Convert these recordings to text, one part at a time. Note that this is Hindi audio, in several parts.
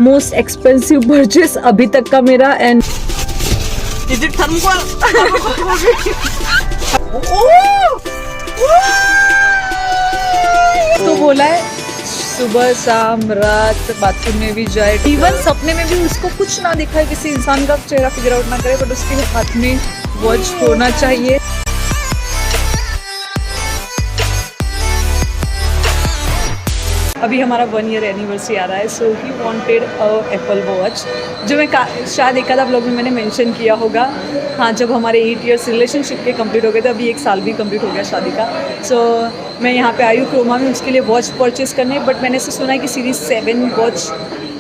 मोस्ट एक्सपेंसिव परचेस अभी तक का मेरा। And is it thermocol? तो बोला है सुबह शाम रात बाथरूम में भी जाए, इवन सपने में भी उसको कुछ ना दिखाए, किसी इंसान का चेहरा फिगर आउट ना करे, बट उसके हाथ में वॉच होना चाहिए। अभी हमारा 1 ईयर एनिवर्सरी आ रहा है, so he wanted a Apple watch, जो मैं शायद एक आधा ब्लॉग में मैंने मेंशन किया होगा। हाँ, जब हमारे 8 इयर्स रिलेशनशिप के कंप्लीट हो गए थे, अभी 1 साल भी कंप्लीट हो गया शादी का। सो मैं यहाँ पे आई हूँ क्रोमा में उसके लिए वॉच परचेस करने, बट मैंने ऐसे सुना है कि सीरीज़ 7 वॉच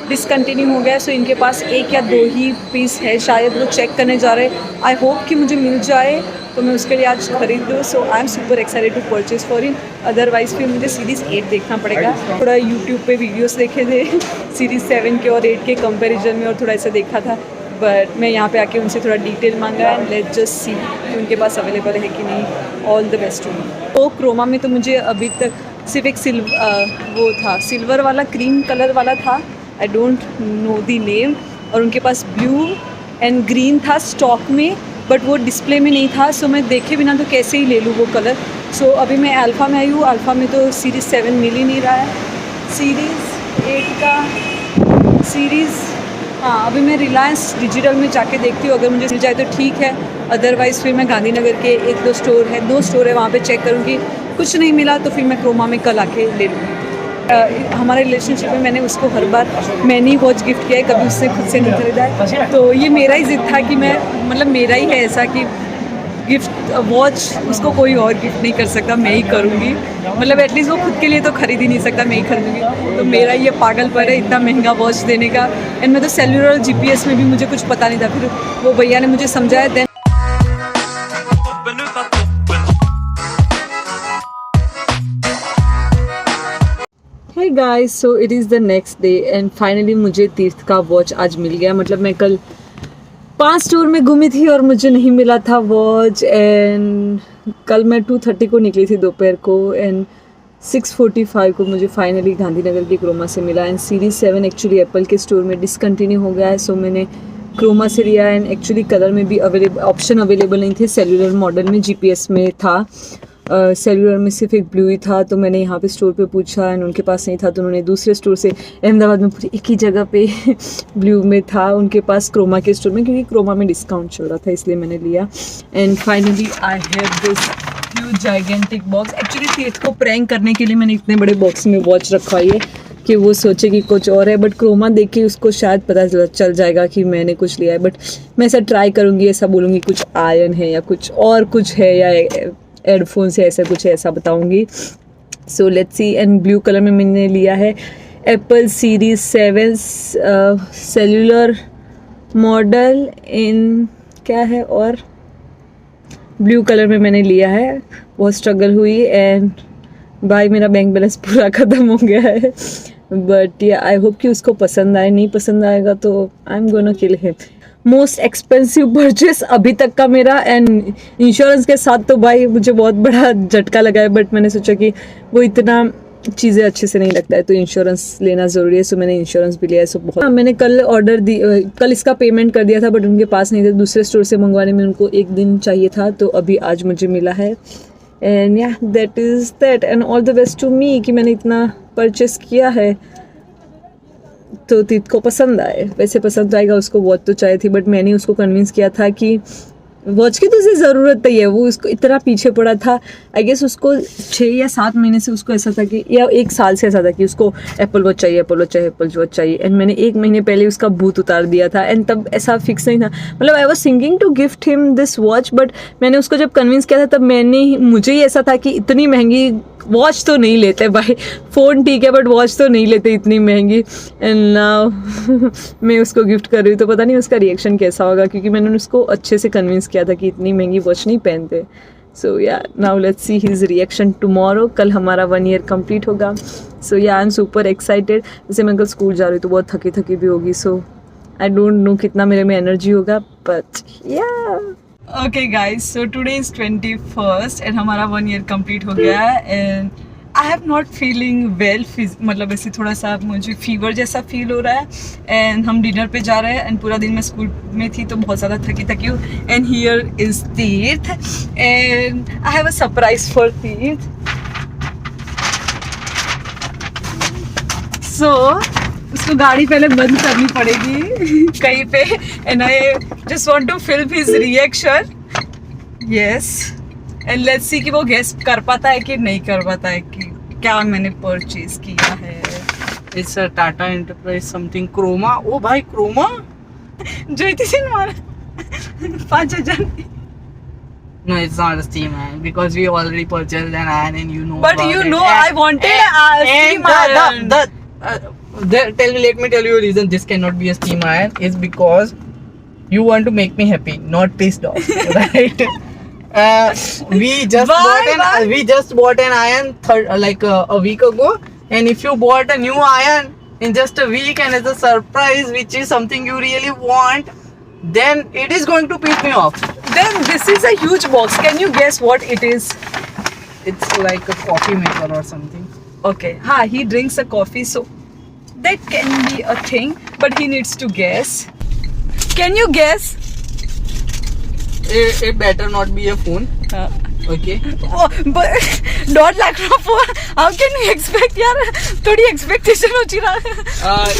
डिसकंटिन्यू हो गया। सो इनके पास 1 या 2 ही पीस है, शायद वो चेक करने जा रहे हैं। आई होप कि मुझे मिल जाए तो मैं उसके लिए आज खरीद लूँ। So I am super excited to purchase for in. Otherwise फिर मुझे सीरीज़ 8 देखना पड़ेगा। थोड़ा यूट्यूब पे वीडियोस देखे थे सीरीज़ 7 के और 8 के कंपैरिजन में, और थोड़ा ऐसा देखा था, बट मैं यहाँ पे आके उनसे थोड़ा डिटेल मांगा एंड लेट्स जस्ट सी कि उनके पास अवेलेबल है कि नहीं। All the best to me. तो क्रोमा में तो मुझे अभी तक सिर्फ एक वो था, सिल्वर वाला, क्रीम कलर वाला था, I don't know the name, और उनके पास ब्लू एंड ग्रीन था स्टॉक में, बट वो डिस्प्ले में नहीं था। सो मैं देखे बिना तो कैसे ही ले लूँ वो कलर। सो अभी मैं अल्फ़ा में आई हूँ। अल्फ़ा में तो सीरीज़ 7 मिल ही नहीं रहा है। सीरीज़ 8 का हाँ, अभी मैं रिलायंस डिजिटल में जाके देखती हूँ, अगर मुझे मिल जाए तो ठीक है, अदरवाइज़ फिर मैं गांधीनगर के 1-2 स्टोर है, 2 स्टोर है, वहाँ पे चेक करूँगी। कुछ नहीं मिला तो फिर मैं क्रोमा में कल आके ले लूँगी। हमारे रिलेशनशिप में मैंने उसको हर बार मैंने ही वॉच गिफ्ट किया है, कभी उसने खुद से नहीं खरीदा है। तो ये मेरा ही जिद था कि मैं, मतलब मेरा ही है ऐसा कि गिफ्ट वॉच उसको कोई और गिफ्ट नहीं कर सकता, मैं ही करूँगी। मतलब एटलीस्ट वो खुद के लिए तो खरीद ही नहीं सकता, मैं ही खरीदूँगी। तो मेरा ये पागलपन है इतना महंगा वॉच देने का। एंड मैं तो सेल्युलर GPS में भी मुझे कुछ पता नहीं था, फिर वो भैया ने मुझे समझाया। Then hey guys, so it is the next day and finally मुझे तीर्थ का वॉच आज मिल गया। मतलब मैं कल 5 स्टोर में घूमी थी और मुझे नहीं मिला था वॉच। एंड कल मैं 2:30 को निकली थी दोपहर को, एंड 6:45 को मुझे फाइनली गांधीनगर की क्रोमा से मिला। एंड सीरीज़ 7 एक्चुअली एप्पल के स्टोर में डिसकंटिन्यू हो गया है, सो मैंने क्रोमा से लिया। एंड एक्चुअली कलर में भी ऑप्शन अवेलेबल नहीं थे, सेल्युलर मॉडल में GPS में था, सेल्युलर में सिर्फ एक ब्लू ही था। तो मैंने यहाँ पे स्टोर पे पूछा एंड उनके पास नहीं था, तो उन्होंने दूसरे स्टोर से, अहमदाबाद में पूरी एक ही जगह पे ब्लू में था उनके पास, क्रोमा के स्टोर में, क्योंकि क्रोमा में डिस्काउंट चल रहा था, इसलिए मैंने लिया। And finally I have this huge gigantic box. Actually तीर्थ को प्रैंक करने के लिए मैंने इतने बड़े बॉक्स में वॉच रखा है कि वो सोचे कि कुछ और है, बट क्रोमा देख के उसको शायद पता चल जाएगा कि मैंने कुछ लिया है। बट मैं ऐसा ट्राई करूँगी, ऐसा बोलूँगी कुछ आयरन है या कुछ और कुछ है, या हेडफोन से ऐसा कुछ है, ऐसा बताऊंगी। So let's see. And blue colour में मैंने लिया है एप्पल सीरीज 7 सेल्युलर मॉडल इन क्या है, और ब्लू कलर में मैंने लिया है। बहुत स्ट्रगल हुई एंड भाई मेरा बैंक बैलेंस पूरा ख़त्म हो गया है, बट या आई होप कि उसको पसंद आए। नहीं पसंद आएगा तो I am gonna kill him. Most expensive purchase अभी तक का मेरा, एंड इंश्योरेंस के साथ तो भाई मुझे बहुत बड़ा झटका लगा है, बट मैंने सोचा कि वो इतना चीज़ें अच्छे से नहीं लगता है, तो इंश्योरेंस लेना ज़रूरी है। सो मैंने इंश्योरेंस भी लिया है। सो बहुत मैंने कल ऑर्डर दी, कल इसका पेमेंट कर दिया था, बट उनके पास नहीं था, दूसरे स्टोर से मंगवाने में उनको 1 दिन चाहिए था, तो अभी आज मुझे मिला है। एंड या that is that, and all the best to me कि मैंने इतना परचेस किया है, तो तीर्थ को पसंद आए। वैसे पसंद आएगा, उसको वॉच तो चाहिए थी, बट मैंने उसको कन्विंस किया था कि वॉच की तो उसे ज़रूरत ही है। वो उसको इतना पीछे पड़ा था, आई गेस उसको 6 या 7 महीने से उसको ऐसा था कि, या 1 साल से ऐसा था कि उसको एप्पल वॉच चाहिए, एप्पल वॉच चाहिए, एप्पल वॉच चाहिए। एंड मैंने 1 महीने पहले उसका भूत उतार दिया था, एंड तब ऐसा फिक्स नहीं था। मतलब I was thinking to gift him this watch, but मैंने उसको जब कन्विंस किया था, तब मुझे ही ऐसा था कि इतनी महंगी वॉच तो नहीं लेते भाई, फ़ोन ठीक है बट वॉच तो नहीं लेते इतनी महंगी। एंड नाउ मैं उसको गिफ्ट कर रही हूँ, तो पता नहीं उसका रिएक्शन कैसा होगा, क्योंकि मैंने उसको अच्छे से कन्विंस किया था कि इतनी महंगी वॉच नहीं पहनते। सो या now let's see his reaction tomorrow. कल हमारा 1 ईयर कंप्लीट होगा। सो या आई एम सुपर एक्साइटेड। जैसे मैं कल स्कूल जा रही हूँ तो बहुत थकी थकी भी होगी, सो आई डोंट नो कितना मेरे में एनर्जी होगा, बट या okay guys. So today is 21st and हमारा 1 ईयर कंप्लीट हो गया है। And I have not feeling well, मतलब ऐसे थोड़ा सा मुझे फीवर जैसा फील हो रहा है. एंड हम डिनर पे जा रहे हैं. एंड पूरा दिन मैं स्कूल में थी तो बहुत ज़्यादा थकी हूँ. एंड हियर इज तीर्थ and I have a surprise for तीर्थ. सो उसको गाड़ी पहले बंद करनी पड़ेगी कहीं पे. And I just want to film his reaction. Yes, and let's see कि वो गेस कर पाता है कि नहीं कर पाता है कि क्या मैंने परचेज किया है. It's a Tata Enterprise something Chroma. Oh भाई Chroma? जो इतनी मारा 5,000. No, it's not a steam iron because we already purchased an iron and you know. But about you it. know I wanted a steam iron. Let me tell you a reason this cannot be a steam iron is because you want to make me happy, not pissed off, right? We just bought an iron a week ago, and if you bought a new iron in just a week and as a surprise, which is something you really want, then it is going to piss me off. Then this is a huge box. Can you guess what it is? It's like a coffee maker or something. Okay. He drinks a coffee, so that can be a thing. But he needs to guess. Can you guess? It better not be a phone. Okay. Oh, but don't like no phone. How can you expect? यार थोड़ी expectation होती ना.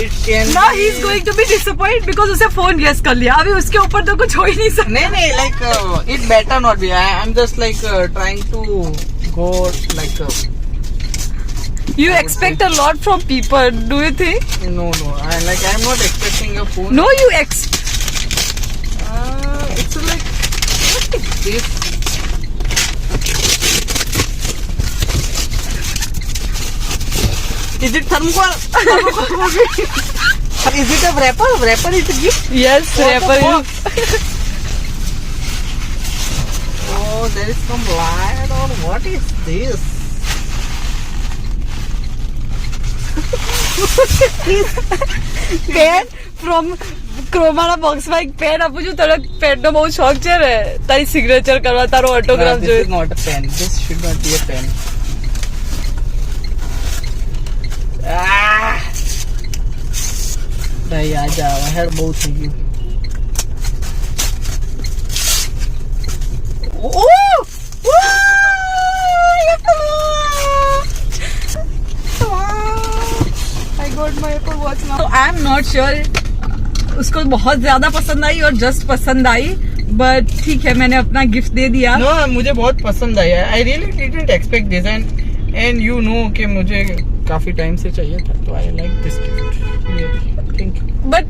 It can. Now he's going to be disappointed because उसे phone guess कर लिया. अभी उसके ऊपर तो कुछ हो ही नहीं सकता. नहीं like it better not be. I'm just like trying to go like. You expect a lot from people, do you think? No. I'm not expecting a phone. No, you It's like what is this? Is it thermocol? Is it a wrapper? Wrapper is a gift? Yes, What the wrapper. Oh, there is some light on. What is this? Pen from ક્રોમાના બોક્સમાં એક પેન આપું છું. તારા પેનનો બહુ શોખ છે ને, તારી સિગ્નેચર કરવા, તારો ઓટોગ્રાફ This જોઈએ. is not a pen. This should not be a pen. ભાઈ આ જા હેડ બહુ થઈ ગયું. I got my Apple Watch now. So I am not sure उसको बहुत ज्यादा पसंद आई और जस्ट पसंद आई, बट ठीक है मैंने अपना गिफ्ट दे दिया. No, मुझे बहुत पसंद आया. I really didn't expect this and you know कि मुझे काफी टाइम से चाहिए था, तो I like this gift. Really, thank you. But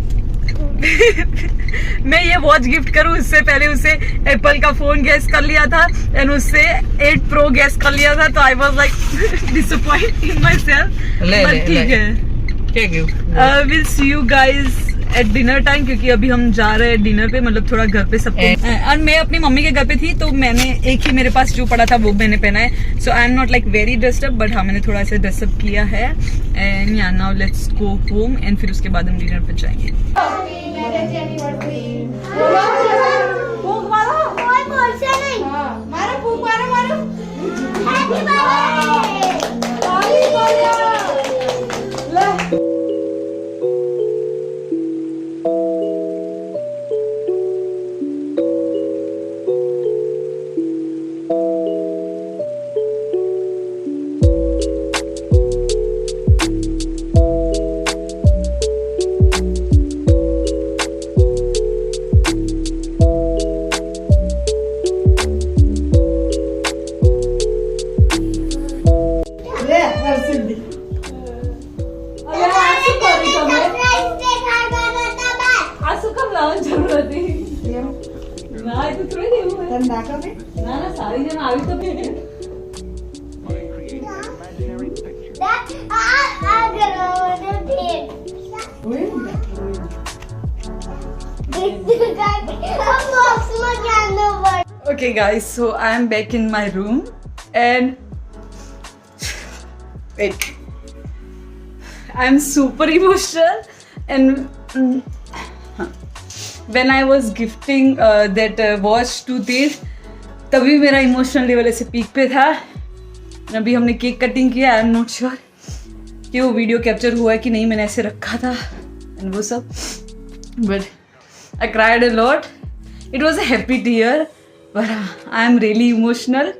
मैं ये वॉच गिफ्ट करूं उससे पहले उसे एप्पल का फोन गेस कर लिया था एंड उससे 8 Pro गेस कर लिया था, तो I was like disappointed in my self. But ठीक है. क्या gift? Will see you guys at dinner time, क्योंकि अभी हम जा रहे हैं डिनर पे, मतलब थोड़ा घर पे सबको. और मैं अपनी मम्मी के घर पे थी तो मैंने एक ही मेरे पास जो पड़ा था वो मैंने पहना है. So I am not like very dressed up, but हाँ मैंने थोड़ा सा ड्रेसअप किया है. And yeah now let's go home and फिर उसके बाद हम डिनर पे जाएंगे. Okay guys, so I am back in my room and wait, I am super emotional. And when I was gifting that watch to Dev, तभी मेरा इमोशनल लेवल ऐसे पीक पे था. अभी हमने केक कटिंग किया. आई एम नॉट श्योर कि वो वीडियो कैप्चर हुआ है कि नहीं, मैंने ऐसे रखा था एंड वो सब. But I cried a lot. It was a happy tear but I am really emotional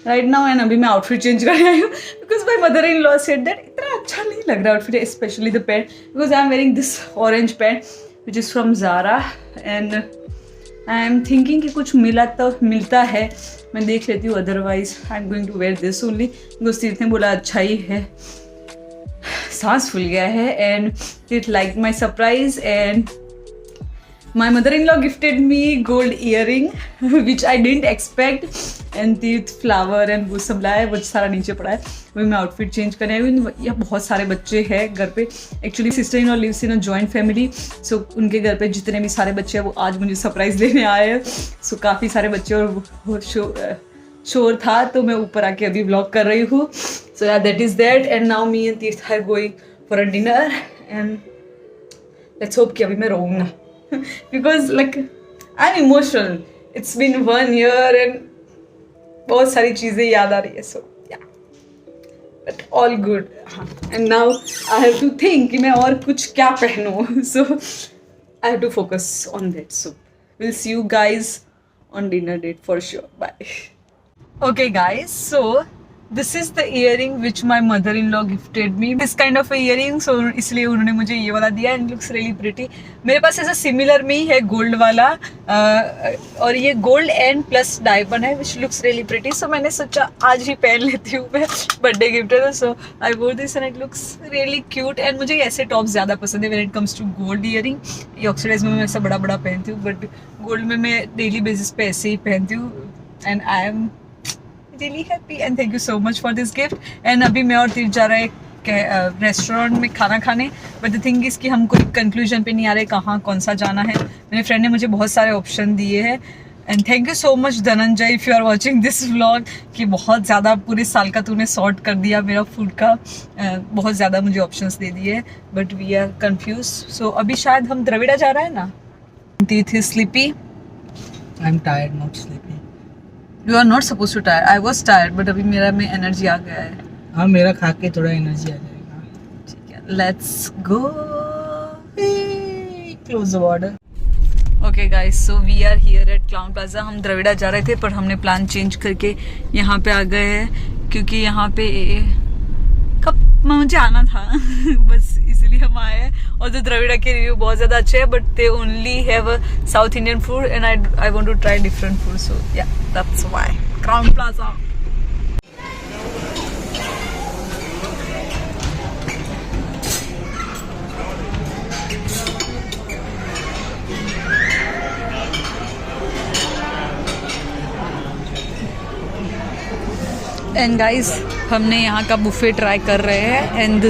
right now. And अभी मैं आउटफिट चेंज करने आई हूँ because my mother in law said that इतना अच्छा नहीं लग रहा outfit, specially the pant, because I am wearing this orange pant which is from Zara. And I am thinking कि कुछ मिलता है, मैं देख लेती हूँ. Otherwise I am going to wear this only because Tirth ने बोला अच्छा ही है. सांस फूल गया है. एंड तीर्थ like my surprise and my mother-in-law gifted me gold earring which I didn't expect. and तीर्थ फ्लावर एंड वो सब लाया, वो सारा नीचे पड़ा है. वही मैं आउटफिट चेंज करने आई हूँ. यहाँ बहुत सारे बच्चे हैं घर पे. Actually sister in law lives in a joint family, so उनके घर पे जितने भी सारे बच्चे हैं वो आज मुझे सरप्राइज लेने आए हैं. सो काफ़ी सारे बच्चे और वो शोर था, तो मैं ऊपर आके अभी व्लॉग कर रही हूँ. So yeah that is that. And now me and Tirth are going for a dinner and let's hope कि अभी मैं रहूँ ना. Because like I'm emotional. It's been 1 year and बहुत सारी चीज़ें याद आ रही है. So yeah, but all good. And now I have to think कि मैं और कुछ क्या पहनूँ. So I have to focus on that. So we'll see you guys on dinner date for sure. Bye. Okay guys, so this is the earring which my mother-in-law gifted me. This kind of a earring, so इसलिए उन्होंने मुझे ये वाला दिया. and looks really pretty. मेरे पास ऐसा सिमिलर में ही है गोल्ड वाला, और ये गोल्ड एंड प्लस डायमंड है which looks really pretty. so मैंने सोचा आज ही पहन लेती हूँ मैं, बर्थडे गिफ्ट है. so I wore this and it looks really cute. and मुझे ऐसे टॉप्स ज़्यादा पसंद है when it comes to gold earring. ये ऑक्सीडाइज में मैं ऐसा बड़ा बड़ा पहनती हूँ, बट गोल्ड में मैं डेली बेसिस पे ऐसे ही पहनती हूँ. And I M really happy and thank you so much for this gift. and अभी मैं और तीर्थ जा रहे हैं रेस्टोरेंट में खाना खाने. बट द थिंग इज़ कि हम कोई कंक्लूजन पे नहीं आ रहे कहाँ कौन सा जाना है. मेरे फ्रेंड ने मुझे बहुत सारे ऑप्शन दिए हैं. And thank you so much Dhananjay if you are watching this vlog, कि बहुत ज़्यादा पूरे साल का तूने सॉर्ट कर दिया मेरा फूड का. बहुत ज़्यादा मुझे ऑप्शंस दे दिए, बट वी आर कन्फ्यूज. सो अभी शायद हम द्रविड़ा जा रहे हैं ना. तीर्थ is sleepy. I am tired, not sleepy. You are not supposed to tired. I was tired, but अभी मेरा में एनर्जी आ गया है. हाँ, मेरा खा के थोड़ा एनर्जी आ जाएगा. ठीक है, let's go. Close the border. Okay guys, so we are here at Clown Plaza. हम द्रविड़ा जा रहे थे पर हमने प्लान चेंज करके यहाँ पे आ गए हैं, क्योंकि यहाँ पे कब मुझे आना था बस इसलिए हम आए हैं. और जो द्रविड़ा के रिव्यू बहुत ज़्यादा अच्छे हैं, but they only have a South Indian food and I want to try different food. So yeah that's why Crowne Plaza. And guys, हमने यहाँ का बुफे ट्राई कर रहे हैं. And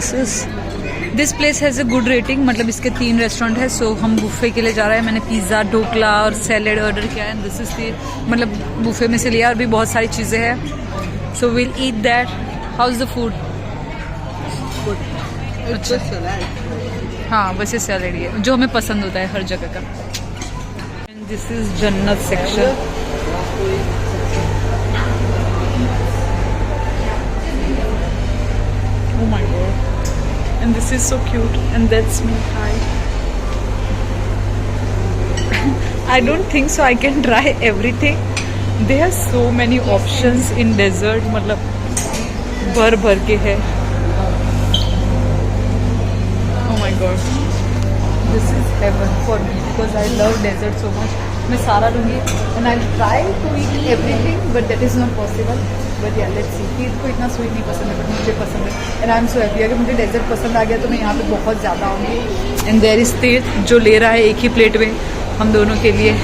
this place has a good rating, मतलब इसके 3 रेस्टोरेंट है. सो हम बुफे के लिए जा रहे हैं. मैंने पिज़्ज़ा, ढोकला और सैलेड ऑर्डर किया है. एंड दिस इज़ दी, मतलब बुफे में से लिया और भी बहुत सारी चीज़ें हैं. So will eat that. How is the food? अच्छा, हाँ वैसे सैलेड ही है जो हमें पसंद होता है हर जगह का. एंड दिस इज़ जन्नत section. Oh my god. And this is so cute. And that's me. Hi. I don't think so I can try everything. There are so many options in dessert. मतलब भर के है. Oh my god. This is heaven for me because I love dessert so much. मैं सारा लूँगी and I'll try to eat everything, but that is not possible. But yeah, let's see. तीर्थ को इतना स्वीट नहीं पसंद है, but मुझे पसंद है. And I'm so happy. अगर मुझे डेजर्ट पसंद आ गया तो मैं यहाँ पे बहुत ज़्यादा आऊँगी. And there is तीर्थ जो ले रहा है एक ही प्लेट में हम दोनों के लिए.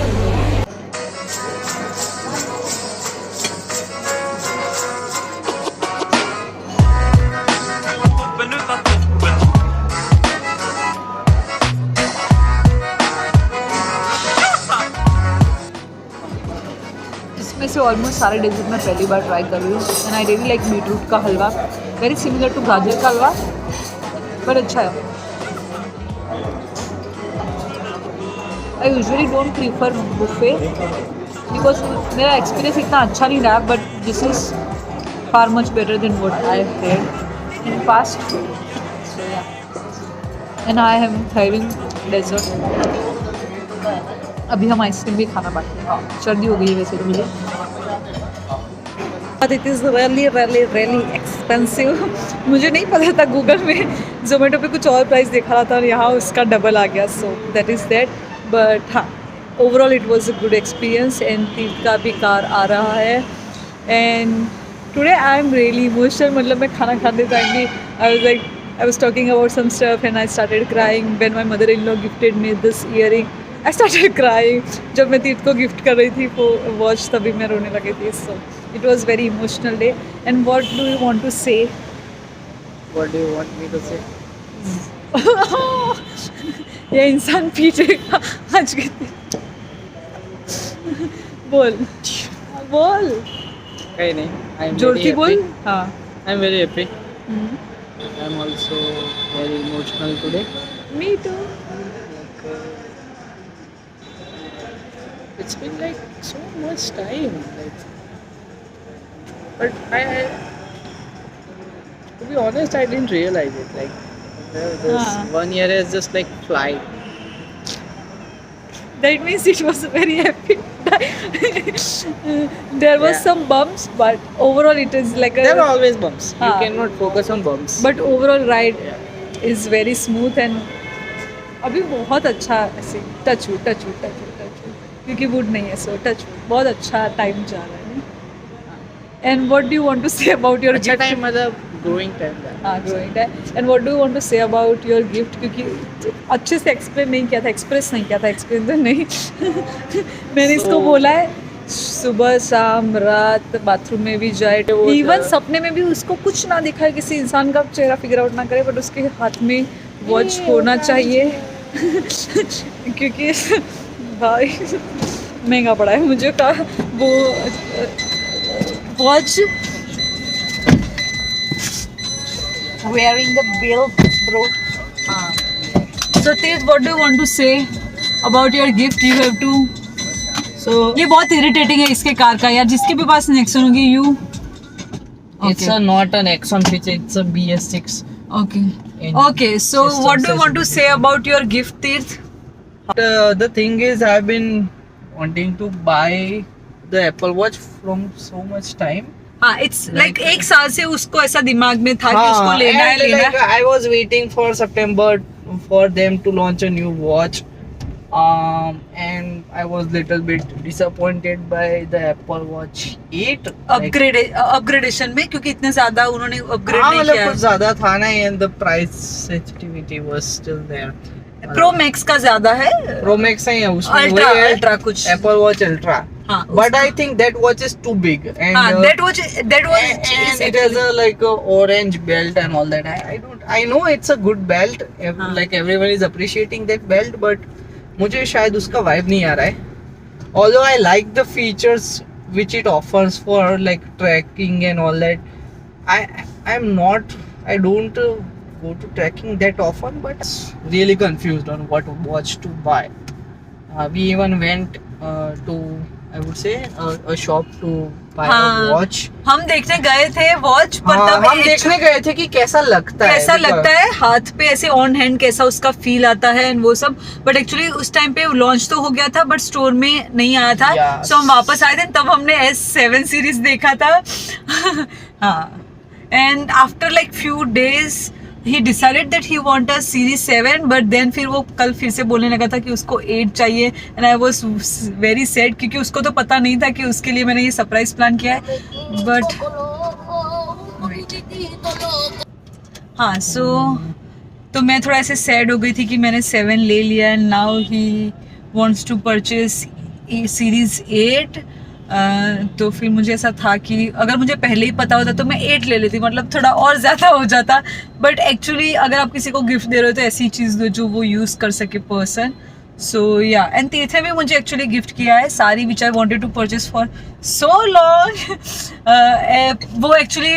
से ऑलमोस्ट सारे डेजर्ट मैं पहली बार ट्राई कर रही हूँ. And I really like beetroot का हलवा, वेरी सिमिलर टू गाजर का हलवा, बट अच्छा है. I usually don't prefer buffet because मेरा एक्सपीरियंस इतना अच्छा नहीं रहा, but this is far much better than what I've had in past. So yeah, and I am having dessert. अभी हम आइसक्रीम भी खाना बाकी है, सर्दी हो गई है वैसे तो मुझे, but it is really really really expensive. मुझे नहीं पता था, गूगल में जोमेटो पे कुछ और प्राइस दिखा रहा था और यहाँ उसका डबल आ गया. So that is that. But हाँ, overall it was a good experience. And Tirth का भी कार आ रहा है. And today I am really emotional. मतलब मैं खाना खाते टाइम भी I was talking about some stuff and I started crying when my mother-in-law gifted me this earring. I started crying. जब मैं तीर्थ को गिफ्ट कर रही थी वो वॉच, तभी मैं रोने लगी थी. So it was very emotional day. And what do you want to say? What do you want me to say? ये इंसान पीटेगा आज के दिन. बोल बोल, कहीं नहीं. I'm जोर very की बोल. happy. हाँ. I'm very happy. I'm also very emotional today. Me too. It's been like so much time, like, but to be honest, I didn't realize it. Like, this 1 year has just like fly. That means it was a very happy time. There was Yeah. some bumps, but overall it is like There are a. always bumps. You हाँ. cannot focus on bumps. But overall ride Yeah. is very smooth and अभी बहुत अच्छा ऐसे टच क्योंकि वुड नहीं है. सो टच बहुत अच्छा टाइम जा रहा है. And what do you want to say about your अच्छा time मतलब growing time था. हाँ, growing time. And what do you want to say about your gift, क्योंकि अच्छे से एक्सप्लेन नहीं किया था, एक्सप्रेस नहीं किया था, एक्सप्लेन तो नहीं. मैंने इसको So- बोला है सुबह शाम रात बाथरूम में भी जाए, वो इवन था। सपने में भी उसको कुछ ना दिखाए, किसी इंसान का चेहरा फिगर आउट ना करे, बट उसके हाथ में वॉच होना चाहिए. क्योंकि भाई महंगा पड़ा है मुझे का वो watch. wearing the bill, bro. So Tej, what do you want to say about your gift? You have to. So ये बहुत irritating है इसके कार का यार. जिसके भी पास Nexon होगी, you. it's a not an Exxon feature. It's a BS6. Okay. In Okay. So system what do you want to accessibility. say about your gift, Tej? The thing is, I've been wanting to buy the Apple Watch from so much time. हाँ, it's like Like- एक साल से उसको ऐसा दिमाग में था कि उसको लेना है and लेना like, है. I was waiting for September for them to launch a new watch. And I was little bit disappointed by the Apple Watch 8. Upgradation में, क्योंकि इतने ज्यादा उन्होंने अपग्रेड नहीं मतलब किया. कुछ ज्यादा था ना, and the price sensitivity was still there. Pro max का ज्यादा है. Pro Max है उसमें अल्ट्रा वही है, अल्ट्रा कुछ. Apple Watch Ultra. हाँ, But I think that watch is too big. And हाँ, that was and it has a like a orange belt and all that. I know it's a good belt. हाँ. Like everyone is appreciating that belt, but मुझे शायद उसका vibe नहीं आ रहा है. Although I like the features which it offers for like tracking and all that. I don't go to tracking that often, but really confused on what watch to buy. We even went to, I would say, a shop to buy हाँ. a watch. हम देखने गए थे वॉच, पर हाँ, तब हम देखने गए थे कि कैसा लगता है. कैसा लगता है हाथ पे ऐसे ऑन हैंड, कैसा उसका फील आता है एंड वो सब. बट एक्चुअली उस टाइम पे लॉन्च तो हो गया था बट स्टोर में नहीं आया था. Yes. सो हम वापस आए थे, तब हमने S7 सीरीज देखा था. हाँ, and after like few days he decided that he want a series 7, but then फिर वो कल फिर से बोलने लगा था कि उसको 8 चाहिए. and I was very sad क्योंकि उसको तो पता नहीं था कि उसके लिए मैंने ये सरप्राइज प्लान किया है. बट हाँ, सो तो मैं थोड़ा ऐसे सैड हो गई थी कि मैंने 7 ले लिया and now he wants to purchase series 8. तो फिर मुझे ऐसा था कि अगर मुझे पहले ही पता होता तो मैं 8 ले लेती, मतलब थोड़ा और ज़्यादा हो जाता. बट एक्चुअली अगर आप किसी को गिफ्ट दे रहे हो तो ऐसी चीज़ दो जो वो यूज़ कर सके पर्सन. सो या, एंड तीर्थ भी मुझे एक्चुअली गिफ्ट किया है sari which I wanted to purchase for so long. वो एक्चुअली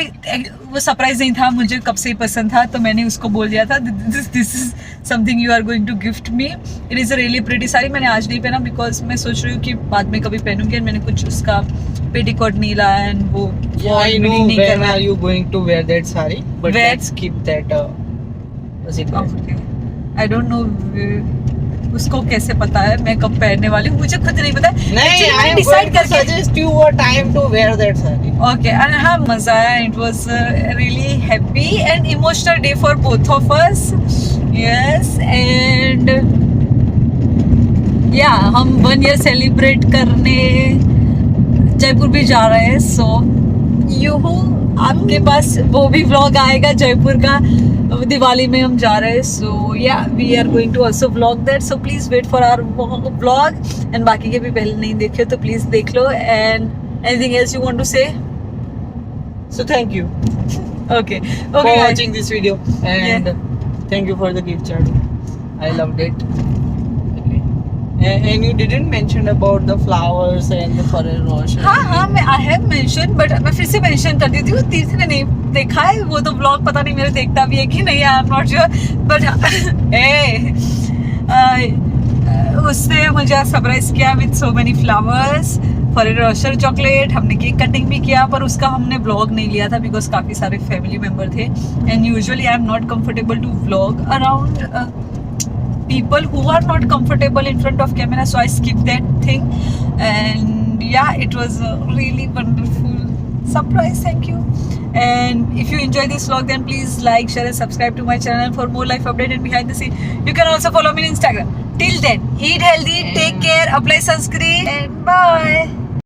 वो सरप्राइज नहीं था, मुझे कब से ही पसंद था, तो मैंने उसको बोल दिया था this is something you are going to gift me. It is a really pretty sari. मैंने आज नहीं पहना बिकॉज मैं सोच रही हूँ कि बाद में कभी पहनूंगी. एंड मैंने कुछ उसका पेटीकोट नहीं लाया एंड वो Yeah, I know नहीं when करना are you going to wear that sari, but Where? let's skip that. Was it right? I don't know उसको कैसे पता है मैं कब पहनने वाली हूँ, मुझे खुद नहीं पता। नहीं, Actually, I मैंने am decide going to करके suggest you a time to wear that sari. Okay and हाँ मजा आया। It was really happy and emotional day for both of us. Yes and या हम 1 ईयर सेलिब्रेट करने जयपुर भी जा रहे हैं। सो आपके पास वो भी व्लॉग आएगा जयपुर का, दिवाली में हम जा रहे हैं। So yeah we are going to also vlog that, so please wait for our vlog. And बाकी के भी पहले नहीं देखे तो प्लीज देख लो। And anything else you want to say? So thank you Okay. for Okay, guys. watching this video, and thank you for the gift, Chadu. I loved it. Okay. And you didn't mention about the flowers and the Ferrero Rocher. हाँ मैं आई हैव मेंशन, बट मैं फिर से मेंशन कर देती हूँ। तीर्थ ने नहीं देखा है वो तो ब्लॉग, पता नहीं मेरे देखता भी है कि नहीं, आई एम नॉट श्योर। बट उसने मुझे सरप्राइज किया with so many flowers, Ferrero Rocher chocolate. हमने केक कटिंग भी किया, पर उसका हमने व्लॉग नहीं लिया था बिकॉज काफी सारे फैमिली मेंबर थे। And usually I am not comfortable to vlog around people who are not comfortable in front of camera, so I skipped that thing. And yeah, it was a really wonderful surprise. Thank you. And if you enjoy this vlog, then please like, share and subscribe to my channel for more life update and behind the scene. You can also follow me on Instagram. Till then, eat healthy, take care, apply sunscreen, and bye.